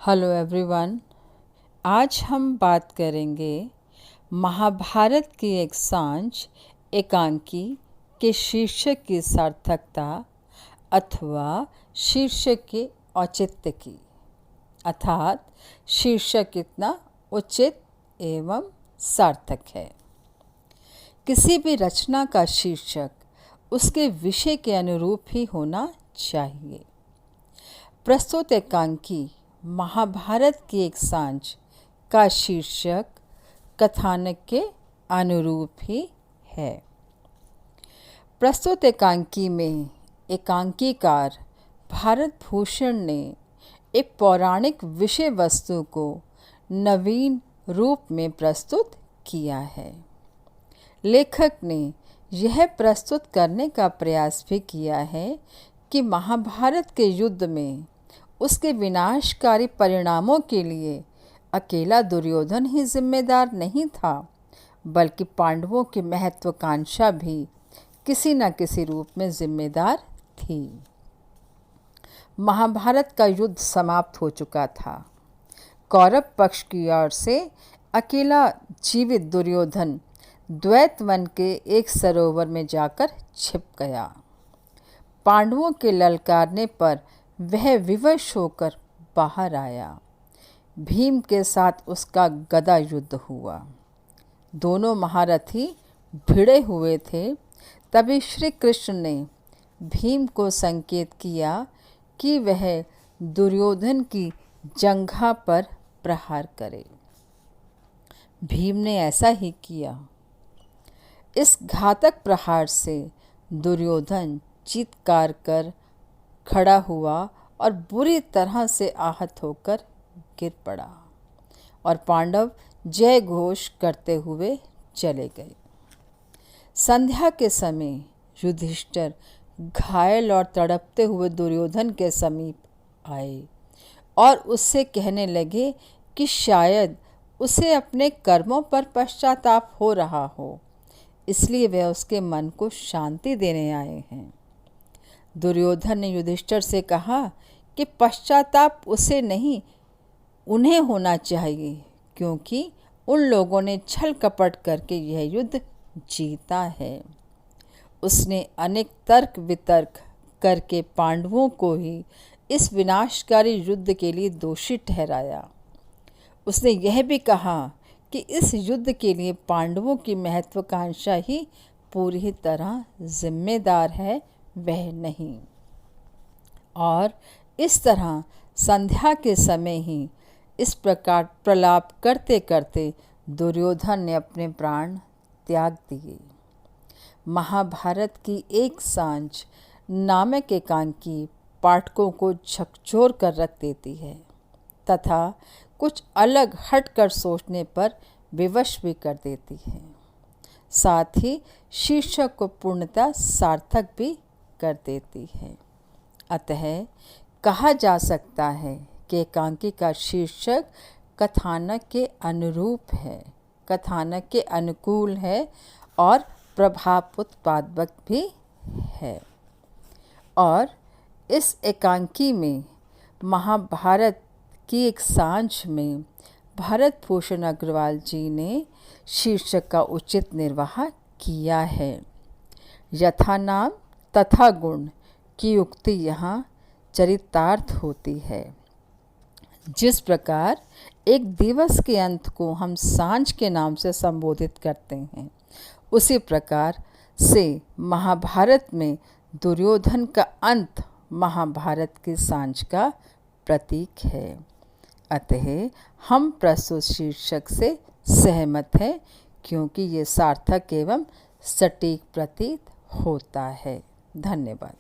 Hello everyone. आज हम बात करेंगे महाभारत की एक सांझ एकांकी के शीर्षक की सार्थकता अथवा शीर्षक के औचित्य की, अर्थात शीर्षक कितना उचित एवं सार्थक है। किसी भी रचना का शीर्षक उसके विषय के अनुरूप ही होना चाहिए। प्रस्तुत एकांकी महाभारत की एक सांझ का शीर्षक कथानक के अनुरूप ही है। प्रस्तुत एकांकी में एकांकीकार भारत भूषण ने एक पौराणिक विषय वस्तु को नवीन रूप में प्रस्तुत किया है। लेखक ने यह प्रस्तुत करने का प्रयास भी किया है कि महाभारत के युद्ध में उसके विनाशकारी परिणामों के लिए अकेला दुर्योधन ही जिम्मेदार नहीं था, बल्कि पांडवों की महत्वाकांक्षा भी किसी न किसी रूप में जिम्मेदार थी। महाभारत का युद्ध समाप्त हो चुका था। कौरव पक्ष की ओर से अकेला जीवित दुर्योधन द्वैत वन के एक सरोवर में जाकर छिप गया। पांडवों के ललकारने पर वह विवश होकर बाहर आया। भीम के साथ उसका गदा युद्ध हुआ। दोनों महारथी भिड़े हुए थे। तभी श्री कृष्ण ने भीम को संकेत किया कि वह दुर्योधन की जंघा पर प्रहार करे। भीम ने ऐसा ही किया। इस घातक प्रहार से दुर्योधन चीत्कार कर खड़ा हुआ और बुरी तरह से आहत होकर गिर पड़ा और पांडव जय घोष करते हुए चले गए। संध्या के समय युधिष्ठिर घायल और तड़पते हुए दुर्योधन के समीप आए और उससे कहने लगे कि शायद उसे अपने कर्मों पर पश्चाताप हो रहा हो, इसलिए वे उसके मन को शांति देने आए हैं। दुर्योधन ने युधिष्ठिर से कहा कि पश्चाताप उसे नहीं, उन्हें होना चाहिए, क्योंकि उन लोगों ने छल कपट करके यह युद्ध जीता है। उसने अनेक तर्क वितर्क करके पांडवों को ही इस विनाशकारी युद्ध के लिए दोषी ठहराया। उसने यह भी कहा कि इस युद्ध के लिए पांडवों की महत्वाकांक्षा ही पूरी तरह जिम्मेदार है, वह नहीं। और इस तरह संध्या के समय ही इस प्रकार प्रलाप करते करते दुर्योधन ने अपने प्राण त्याग दिए। महाभारत की एक सांझ नामक एकांकी पाठकों को झकझोर कर रख देती है तथा कुछ अलग हटकर सोचने पर विवश भी कर देती है। साथ ही शीर्षक को पूर्णतः सार्थक भी कर देती है। अतः कहा जा सकता है कि एकांकी का शीर्षक कथानक के अनुरूप है, कथानक के अनुकूल है और प्रभाव उत्पादक भी है। और इस एकांकी में महाभारत की एक सांझ में भरत भूषण अग्रवाल जी ने शीर्षक का उचित निर्वाह किया है। यथा नाम तथा गुण की उक्ति यहाँ चरितार्थ होती है। जिस प्रकार एक दिवस के अंत को हम सांझ के नाम से संबोधित करते हैं, उसी प्रकार से महाभारत में दुर्योधन का अंत महाभारत की सांझ का प्रतीक है। अतः हम प्रस्तुत शीर्षक से सहमत हैं, क्योंकि ये सार्थक एवं सटीक प्रतीत होता है। धन्यवाद।